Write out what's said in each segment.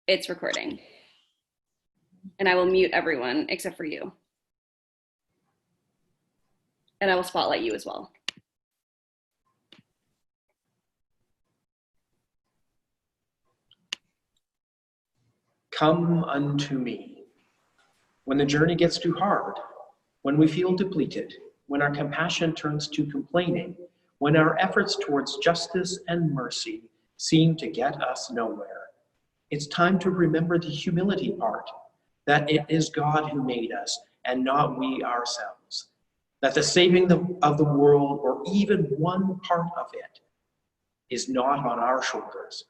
It's recording. And I will mute everyone except for you. And I will spotlight you as well. Come unto me. When the journey gets too hard, when we feel depleted, when our compassion turns to complaining, when our efforts towards justice and mercy seem to get us nowhere, it's time to remember the humility part, that it is God who made us and not we ourselves, that the saving of the world, or even one part of it, is not on our shoulders.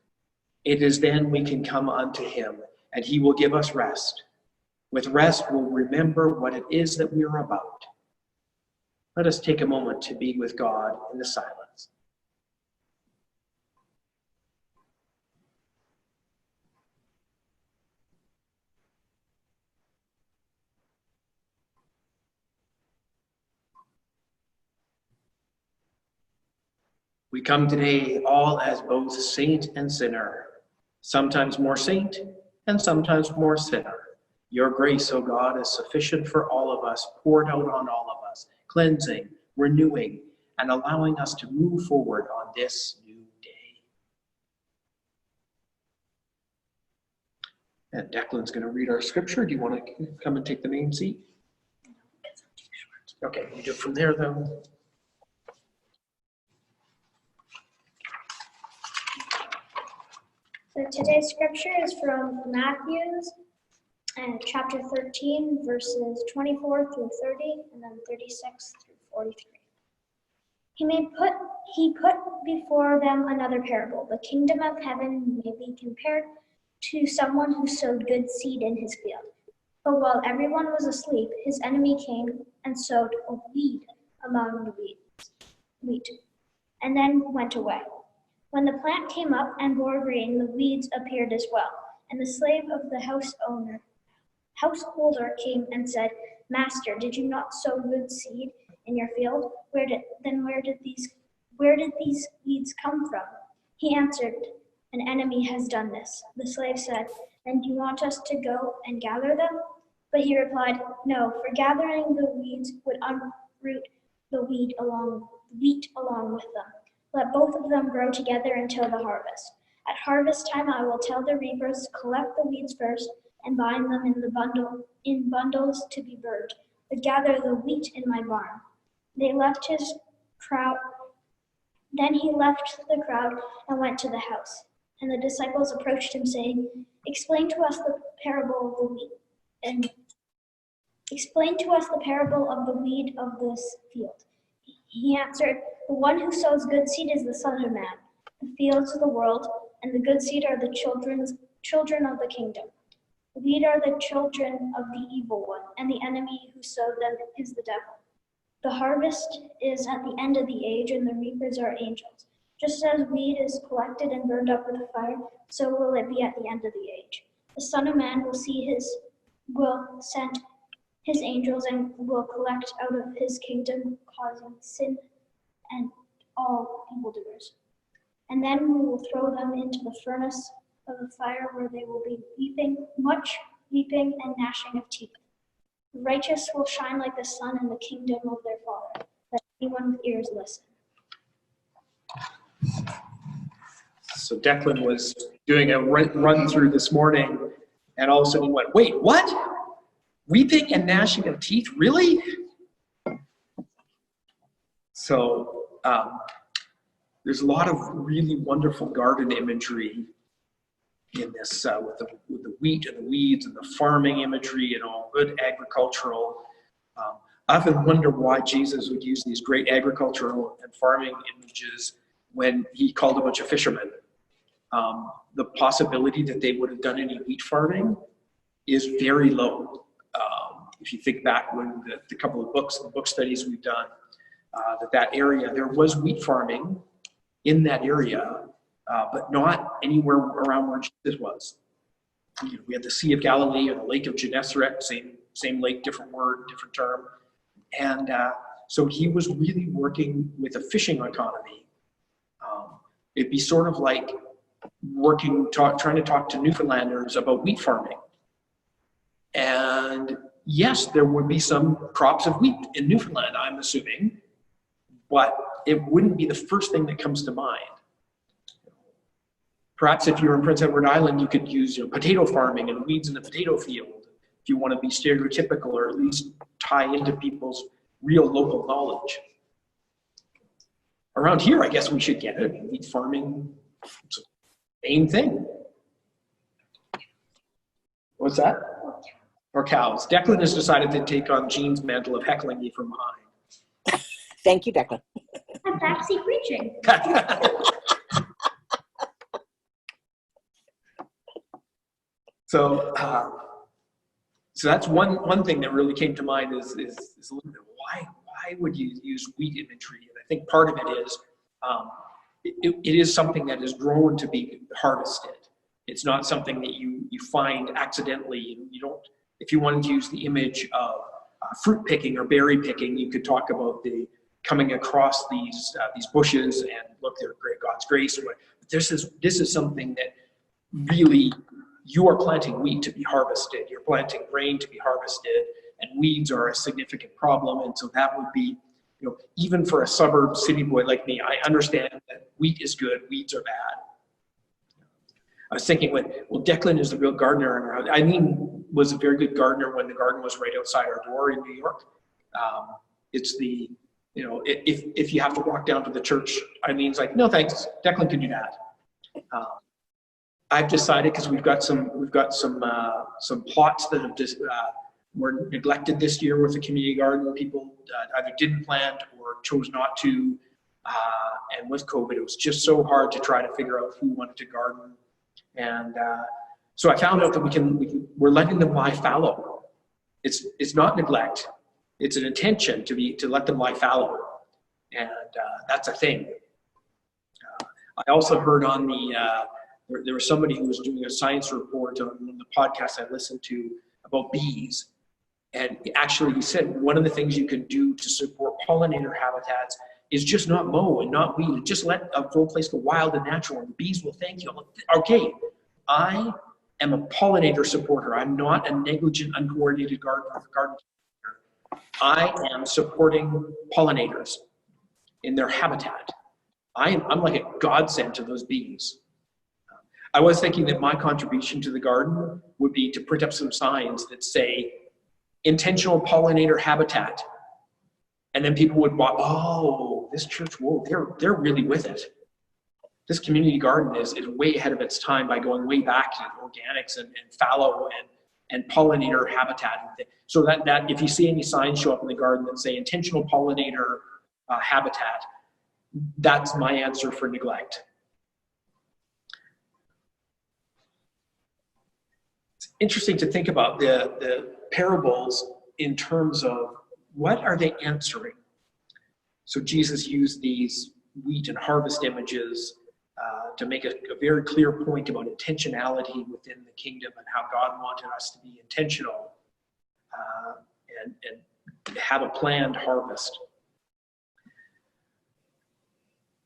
It is then we can come unto him, and he will give us rest. With rest, we'll remember what it is that we are about. Let us take a moment to be with God in the silence. We come today all as both saint and sinner, sometimes more saint and sometimes more sinner. Your grace, O God, is sufficient for all of us, poured out on all of us, cleansing, renewing, and allowing us to move forward on this new day. And Declan's going to read our scripture. Do you want to come and take the main seat? Okay, we do it from there, though. So today's scripture is from Matthew chapter 13, verses 24 through 30, and then 36 through 43. He put before them another parable. The kingdom of heaven may be compared to someone who sowed good seed in his field. But while everyone was asleep, his enemy came and sowed a weed among the wheat, and then went away. When the plant came up and bore grain, the weeds appeared as well. And the slave of the householder came and said, Master, did you not sow good seed in your field? Where did these weeds come from? He answered, An enemy has done this. The slave said, Then do you want us to go and gather them? But he replied, No, for gathering the weeds would uproot the wheat along with them. Let both of them grow together until the harvest. At harvest time I will tell the reapers, collect the weeds first and bind them in bundles to be burned, but gather the wheat in my barn. Then he left the crowd and went to the house. And the disciples approached him, saying, Explain to us the parable of the weed of this field. He answered, The one who sows good seed is the Son of Man. The fields of the world and the good seed are the children of the kingdom. The weed are the children of the evil one, and the enemy who sowed them is the devil. The harvest is at the end of the age, and the reapers are angels. Just as weed is collected and burned up with fire, so will it be at the end of the age. The Son of Man will send his angels and will collect out of his kingdom, causing sin and all evildoers. And then we will throw them into the furnace of the fire, where they will be much weeping and gnashing of teeth. The righteous will shine like the sun in the kingdom of their Father. Let anyone with ears listen. So Declan was doing a run through this morning, and all of a sudden he went, Wait, what? Weeping and gnashing of teeth? Really? So there's a lot of really wonderful garden imagery in this, with the wheat and the weeds and the farming imagery and all good agricultural. I often wonder why Jesus would use these great agricultural and farming images when he called a bunch of fishermen. The possibility that they would have done any wheat farming is very low. If you think back when the couple of book studies we've done, that area, there was wheat farming in that area, but not anywhere around where Jesus was. We had the Sea of Galilee or the Lake of Gennesaret, same lake, different word, different term. And so he was really working with a fishing economy. It'd be sort of like trying to talk to Newfoundlanders about wheat farming. And yes, there would be some crops of wheat in Newfoundland, I'm assuming, but it wouldn't be the first thing that comes to mind. Perhaps if you're in Prince Edward Island, you could use potato farming and weeds in the potato field if you want to be stereotypical, or at least tie into people's real local knowledge. Around here, I guess we should get it. Wheat farming, it's the main thing. What's that? Or cows. Declan has decided to take on Jean's mantle of heckling me from behind. Thank you, Declan. I'm backseat preaching. So that's one thing that really came to mind is a little bit, why would you use wheat imagery? And I think part of it is it is something that is grown to be harvested. It's not something that you find accidentally. You don't. If you wanted to use the image of fruit picking or berry picking, you could talk about the coming across these bushes and look, they're God's grace. But this is something that really, you are planting wheat to be harvested. You're planting grain to be harvested, and weeds are a significant problem. And so that would be, even for a suburb city boy like me, I understand that wheat is good, weeds are bad. I was thinking, well, Declan is the real gardener. Eileen was a very good gardener when the garden was right outside our door in New York. It's the, if you have to walk down to the church, Eileen's like, no thanks, Declan can do that. I've decided, because we've got some plots that have just were neglected this year with the community garden. People either didn't plant or chose not to, and with COVID, it was just so hard to try to figure out who wanted to garden. And so I found out that we're letting them lie fallow. It's not neglect; it's an intention to let them lie fallow, and that's a thing. I also heard on the there was somebody who was doing a science report on the podcast I listened to about bees. And actually he said one of the things you can do to support pollinator habitats is just not mow and not weed. Just let a whole place go wild and natural, and the bees will thank you. Okay, I am a pollinator supporter. I'm not a negligent, uncoordinated gardener. I am supporting pollinators in their habitat. I'm like a godsend to those bees. I was thinking that my contribution to the garden would be to print up some signs that say intentional pollinator habitat. And then people would walk, oh, this church, whoa, they're really with it. This community garden is way ahead of its time by going way back to organics and fallow and pollinator habitat. So that if you see any signs show up in the garden that say intentional pollinator habitat, that's my answer for neglect. Interesting to think about the parables in terms of what are they answering. So Jesus used these wheat and harvest images to make a very clear point about intentionality within the kingdom and how God wanted us to be intentional and have a planned harvest.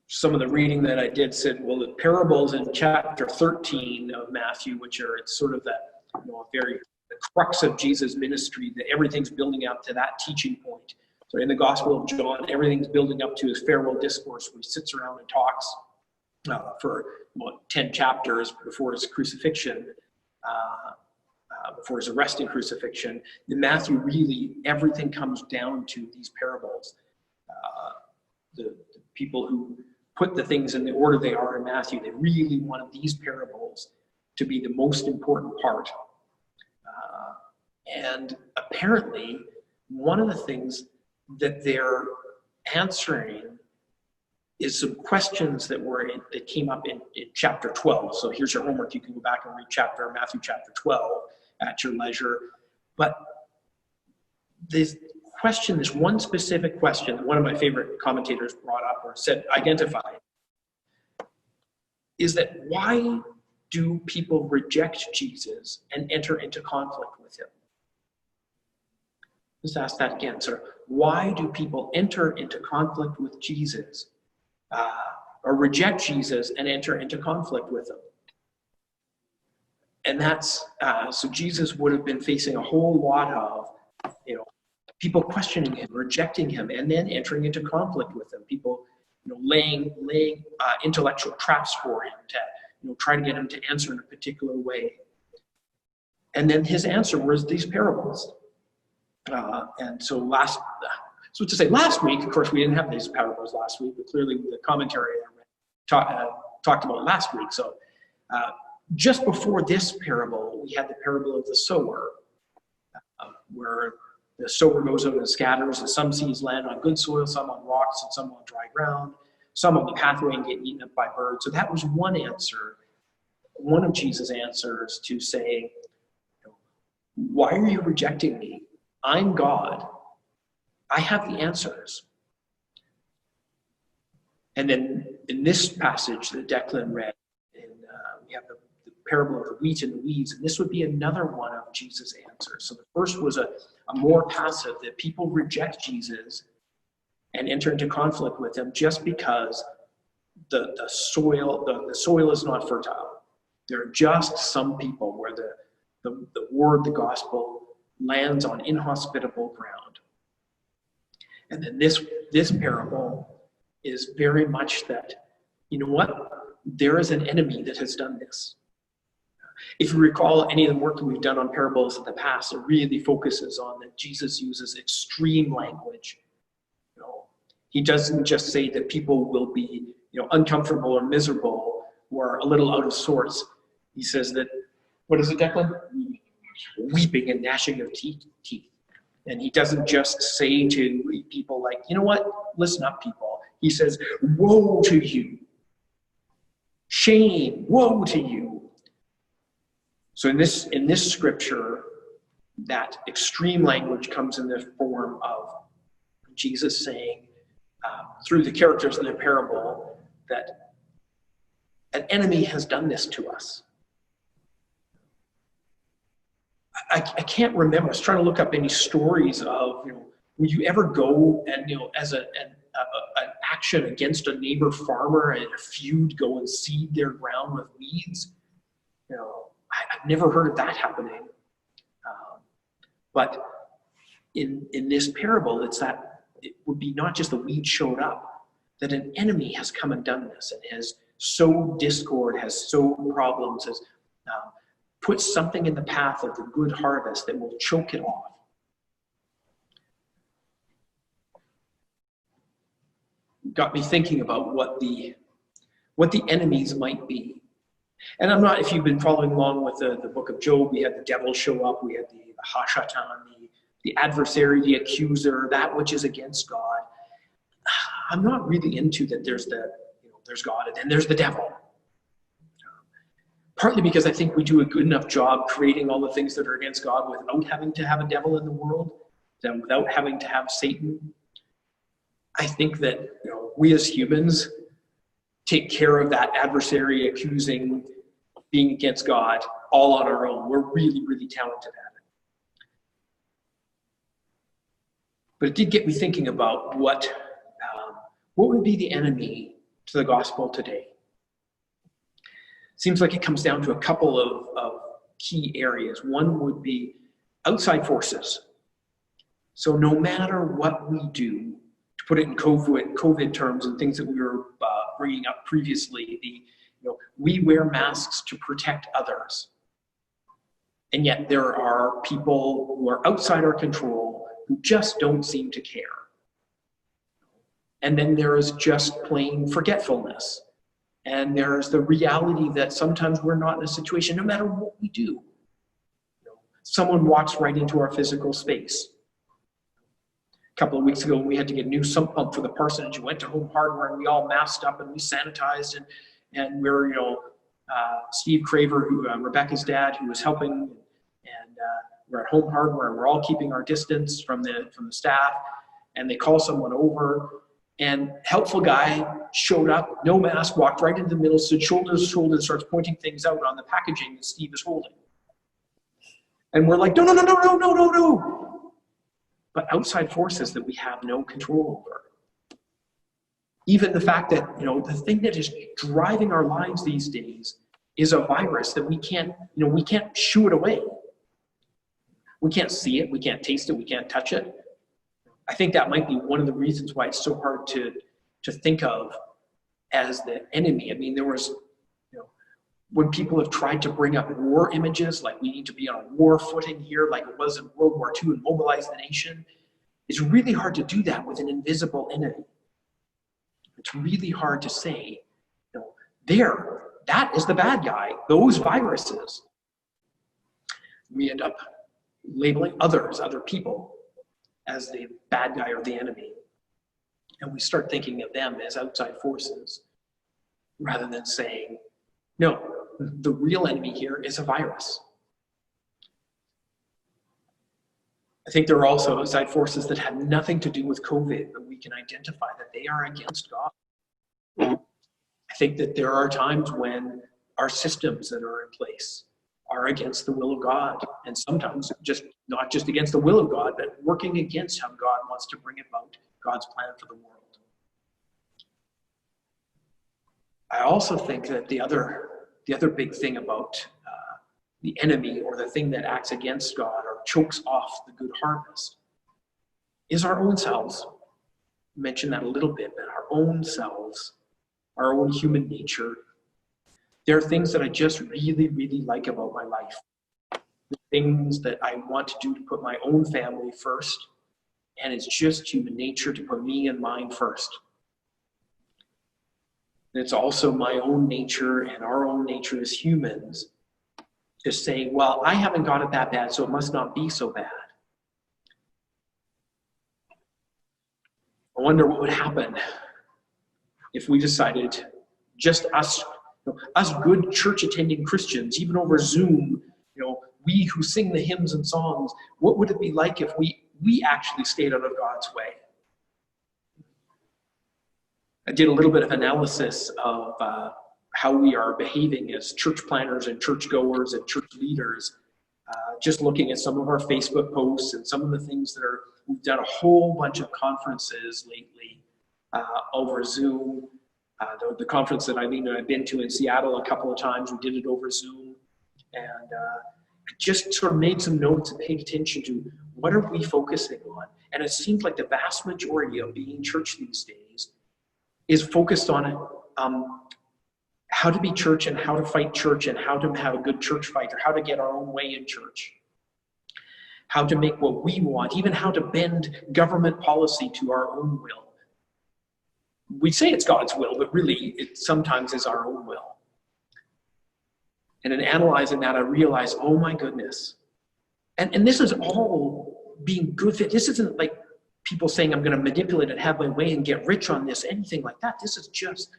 Some of the reading that I did said, well, the parables in chapter 13 of Matthew, which are, it's sort of that, the crux of Jesus' ministry, that everything's building up to that teaching point. So in the Gospel of John, everything's building up to his farewell discourse, where he sits around and talks for 10 chapters before his crucifixion, before his arrest and crucifixion. In Matthew, really, everything comes down to these parables. The people who put the things in the order they are in Matthew, they really wanted these parables to be the most important part. And apparently, one of the things that they're answering is some questions that came up in chapter 12. So here's your homework. You can go back and read Matthew chapter 12 at your leisure. But this one specific question that one of my favorite commentators brought up or said, identified, is that why do people reject Jesus and enter into conflict with him? Let's ask that again, sir. Why do people enter into conflict with Jesus or reject Jesus and enter into conflict with him? And that's, so Jesus would have been facing a whole lot of, people questioning him, rejecting him, and then entering into conflict with him. People, laying intellectual traps for him to, try to get him to answer in a particular way. And then his answer was these parables. And so last week, of course, we didn't have these parables last week, but clearly the commentary talked about last week. So just before this parable, we had the parable of the sower, where the sower goes out and scatters, and some seeds land on good soil, some on rocks, and some on dry ground, some on the pathway and get eaten up by birds. So that was one answer, one of Jesus' answers to saying, why are you rejecting me? I'm God. I have the answers. And then in this passage that Declan read, we have the parable of the wheat and the weeds, and this would be another one of Jesus' answers. So the first was a more passive, that people reject Jesus and enter into conflict with him just because the soil is not fertile. There are just some people where the word, the gospel, lands on inhospitable ground. And then this parable is very much that, there is an enemy that has done this. If you recall any of the work that we've done on parables in the past, it really focuses on that Jesus uses extreme language. He doesn't just say that people will be, uncomfortable or miserable or a little out of sorts. He says that, what is it, Declan? Weeping and gnashing of teeth. And he doesn't just say to people like, listen up, people. He says, woe to you. Shame, woe to you. So in this scripture, that extreme language comes in the form of Jesus saying, through the characters in the parable, that an enemy has done this to us. I can't remember. I was trying to look up any stories of, would you ever go and, as an action against a neighbor farmer and a feud, go and seed their ground with weeds? I've never heard of that happening. But in this parable, it's that it would be not just the weed showed up, that an enemy has come and done this and has sowed discord, has sowed problems, has put something in the path of the good harvest that will choke it off. Got me thinking about what the enemies might be. And I'm not, if you've been following along with the book of Job, we had the devil show up, we had the Hashatan, the adversary, the accuser, that which is against God. I'm not really into that there's there's God and then there's the devil. Partly because I think we do a good enough job creating all the things that are against God without having to have a devil in the world, and without having to have Satan. I think that we as humans take care of that adversary, accusing, being against God, all on our own. We're really, really talented at it. But it did get me thinking about what would be the enemy to the gospel today. Seems like it comes down to a couple of key areas. One would be outside forces. So no matter what we do, to put it in COVID terms and things that we were bringing up previously, we wear masks to protect others. And yet there are people who are outside our control who just don't seem to care. And then there is just plain forgetfulness. And there's the reality that sometimes we're not in a situation, no matter what we do. Someone walks right into our physical space. A couple of weeks ago, we had to get a new sump pump for the parsonage. We went to Home Hardware and we all masked up and we sanitized and we're, Steve Craver, who Rebecca's dad, who was helping, and we're at Home Hardware and we're all keeping our distance from the staff. And they call someone over. And helpful guy showed up, no mask, walked right into the middle, stood shoulder to shoulder, and starts pointing things out on the packaging that Steve is holding. And we're like, no. But outside forces that we have no control over. Even the fact that, the thing that is driving our lives these days is a virus that we can't shoo it away. We can't see it, we can't taste it, we can't touch it. I think that might be one of the reasons why it's so hard to think of as the enemy. I mean, there was, when people have tried to bring up war images, like we need to be on a war footing here, like it was in World War II and mobilize the nation, it's really hard to do that with an invisible enemy. It's really hard to say, that is the bad guy, those viruses. We end up labeling other people, as the bad guy or the enemy. And we start thinking of them as outside forces, rather than saying, no, the real enemy here is a virus. I think there are also outside forces that have nothing to do with COVID, but we can identify that they are against God. I think that there are times when our systems that are in place are against the will of God, and sometimes not just against the will of God, but working against how God wants to bring about God's plan for the world. I also think that the other big thing about the enemy, or the thing that acts against God or chokes off the good harvest, is our own selves. I mentioned that a little bit, but our own selves, our own human nature. There are things that I just really, really like about my life. The things that I want to do to put my own family first, and it's just human nature to put me and mine first. And it's also my own nature and our own nature as humans to say, well, I haven't got it that bad, so it must not be so bad. I wonder what would happen if we decided, just us good church-attending Christians, even over Zoom, we who sing the hymns and songs, what would it be like if we actually stayed out of God's way? I did a little bit of analysis of how we are behaving as church planners and churchgoers and church leaders, just looking at some of our Facebook posts and some of the things we've done a whole bunch of conferences lately over Zoom. The conference that Eileen and I have been to in Seattle a couple of times, we did it over Zoom. And I just sort of made some notes and paid attention to what are we focusing on. And it seems like the vast majority of being church these days is focused on how to be church and how to fight church and how to have a good church fight, or how to get our own way in church. How to make what we want, even how to bend government policy to our own will. We say it's God's will, but really it sometimes is our own will. And in analyzing that, I realized, oh my goodness. And this is all being good fit. This isn't like people saying I'm going to manipulate and have my way and get rich on this, anything like that. This is just,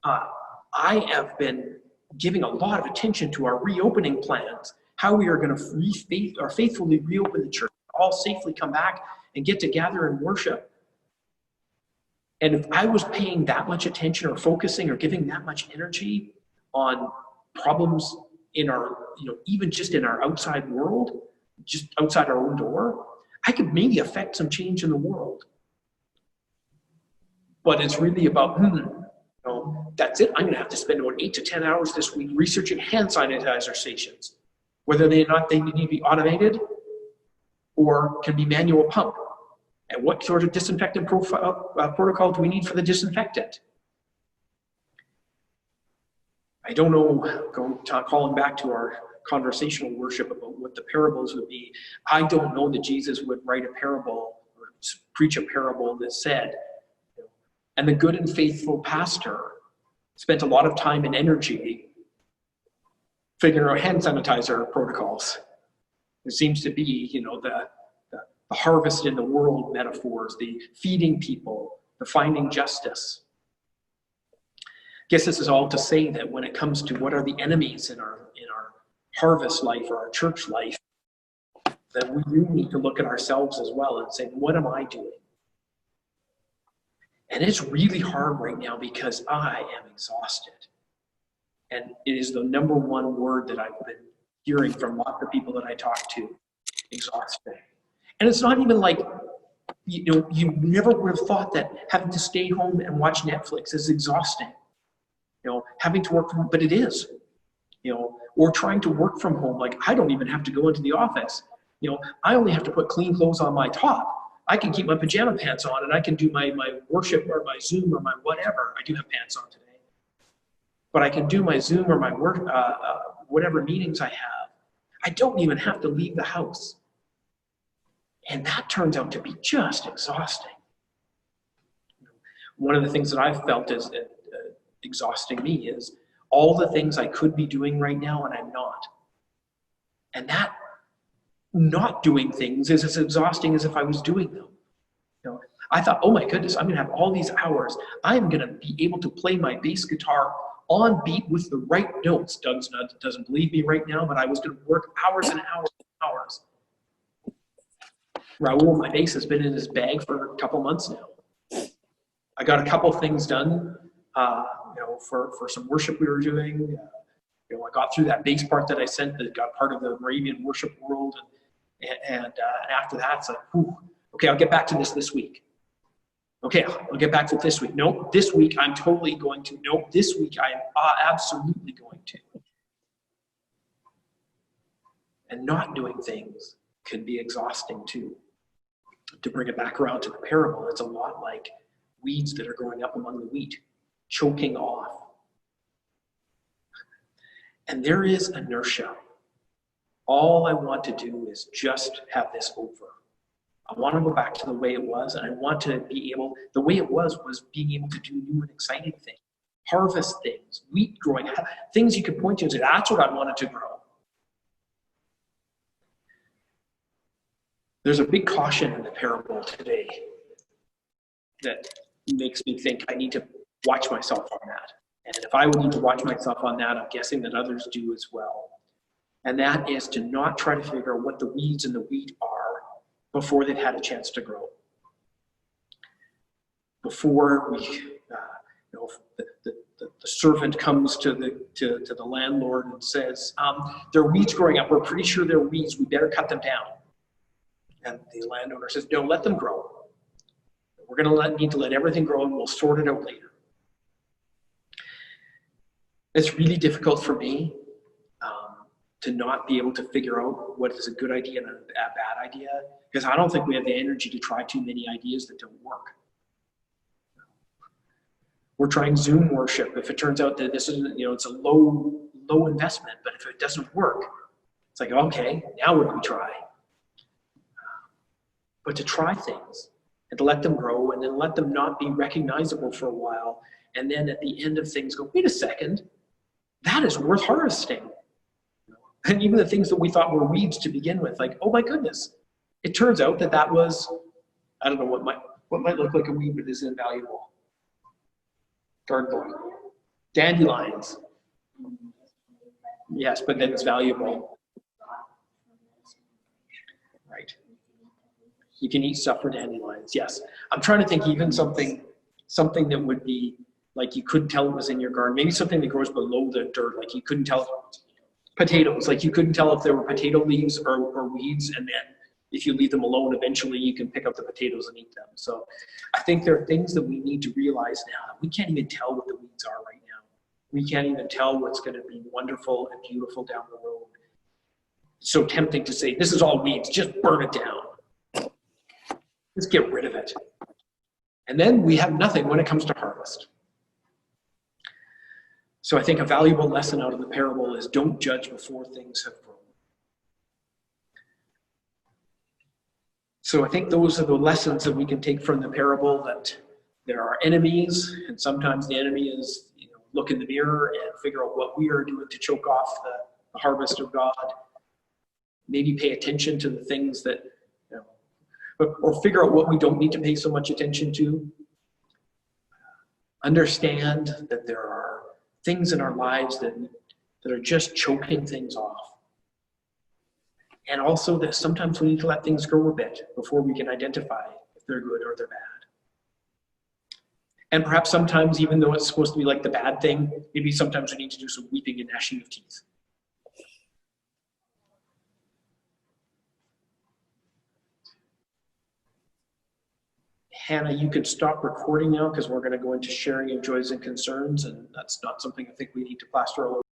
I have been giving a lot of attention to our reopening plans, how we are going to faithfully reopen the church, all safely come back and get together and worship. And if I was paying that much attention or focusing or giving that much energy on problems in our, even just in our outside world, just outside our own door, I could maybe affect some change in the world. But it's really about, that's it. I'm going to have to spend about 8 to 10 hours this week researching hand sanitizer stations, whether they need to be automated or can be manual pump. And what sort of disinfectant protocol do we need for the disinfectant? I don't know, calling back to our conversational worship about what the parables would be, I don't know that Jesus would write a parable or preach a parable that said, and the good and faithful pastor spent a lot of time and energy figuring out hand sanitizer protocols. It seems to be, the harvest in the world metaphors, the feeding people, the finding justice. I guess this is all to say that when it comes to what are the enemies in our harvest life or our church life, that we do need to look at ourselves as well and say, what am I doing? And it's really hard right now because I am exhausted. And it is the number one word that I've been hearing from lots of people that I talk to, exhausted. And it's not even like, you never would have thought that having to stay home and watch Netflix is exhausting. having to work from, but it is, or trying to work from home. Like, I don't even have to go into the office. I only have to put clean clothes on my top. I can keep my pajama pants on and I can do my worship or my Zoom or my whatever. I do have pants on today. But I can do my Zoom or my work, whatever meetings I have. I don't even have to leave the house. And that turns out to be just exhausting. One of the things that I've felt is exhausting me is all the things I could be doing right now and I'm not. And that not doing things is as exhausting as if I was doing them. I thought, oh my goodness, I'm gonna have all these hours. I'm gonna be able to play my bass guitar on beat with the right notes. Doug's doesn't believe me right now, but I was gonna work hours and hours and hours. Raul, my bass, has been in his bag for a couple months now. I got a couple things done, for some worship we were doing. I got through that bass part that I sent that got part of the Moravian worship world. And after that, it's like, whew, okay, I'll get back to this week. Okay, I'll get back to it this week. Nope, this week I'm totally going to. Nope, this week I am absolutely going to. And not doing things can be exhausting too. To bring it back around to the parable, it's a lot like weeds that are growing up among the wheat, choking off. And there is inertia. All I want to do is just have this over. I want to go back to the way it was, and I want to be able, the way it was being able to do new and exciting things, harvest things, wheat growing, things you could point to and say, that's what I wanted to grow. There's a big caution in the parable today that makes me think I need to watch myself on that. And if I would need to watch myself on that, I'm guessing that others do as well. And that is to not try to figure out what the weeds and the wheat are before they've had a chance to grow. Before the servant comes to the landlord and says, there are weeds growing up. We're pretty sure they're weeds. We better cut them down. And the landowner says, no, let them grow. We're going to need to let everything grow and we'll sort it out later. It's really difficult for me to not be able to figure out what is a good idea and a bad idea, because I don't think we have the energy to try too many ideas that don't work. We're trying Zoom worship. If it turns out that this isn't, it's a low investment, but if it doesn't work, it's like, okay, now what do we try? But to try things and to let them grow and then let them not be recognizable for a while, and then at the end of things go, wait a second, that is worth harvesting. And even the things that we thought were weeds to begin with, like, oh my goodness, it turns out that was, I don't know what might look like a weed but is invaluable. Garden boy. Dandelions. Yes, but then it's valuable. Right. You can eat stuff for dandelions, yes. I'm trying to think even something that would be like you couldn't tell it was in your garden. Maybe something that grows below the dirt, like you couldn't tell. Potatoes, like you couldn't tell if there were potato leaves or weeds, and then if you leave them alone, eventually you can pick up the potatoes and eat them. So I think there are things that we need to realize now. We can't even tell what the weeds are right now. We can't even tell what's going to be wonderful and beautiful down the road. It's so tempting to say, this is all weeds, just burn it down. Let's get rid of it. And then we have nothing when it comes to harvest. So I think a valuable lesson out of the parable is don't judge before things have grown. So I think those are the lessons that we can take from the parable, that there are enemies, and sometimes the enemy is, look in the mirror and figure out what we are doing to choke off the harvest of God. Maybe pay attention to the things that, or figure out what we don't need to pay so much attention to. Understand that there are things in our lives that are just choking things off. And also that sometimes we need to let things grow a bit before we can identify if they're good or they're bad. And perhaps sometimes, even though it's supposed to be like the bad thing, maybe sometimes we need to do some weeping and gnashing of teeth. Hannah, you can stop recording now because we're going to go into sharing of joys and concerns, and that's not something I think we need to plaster all over.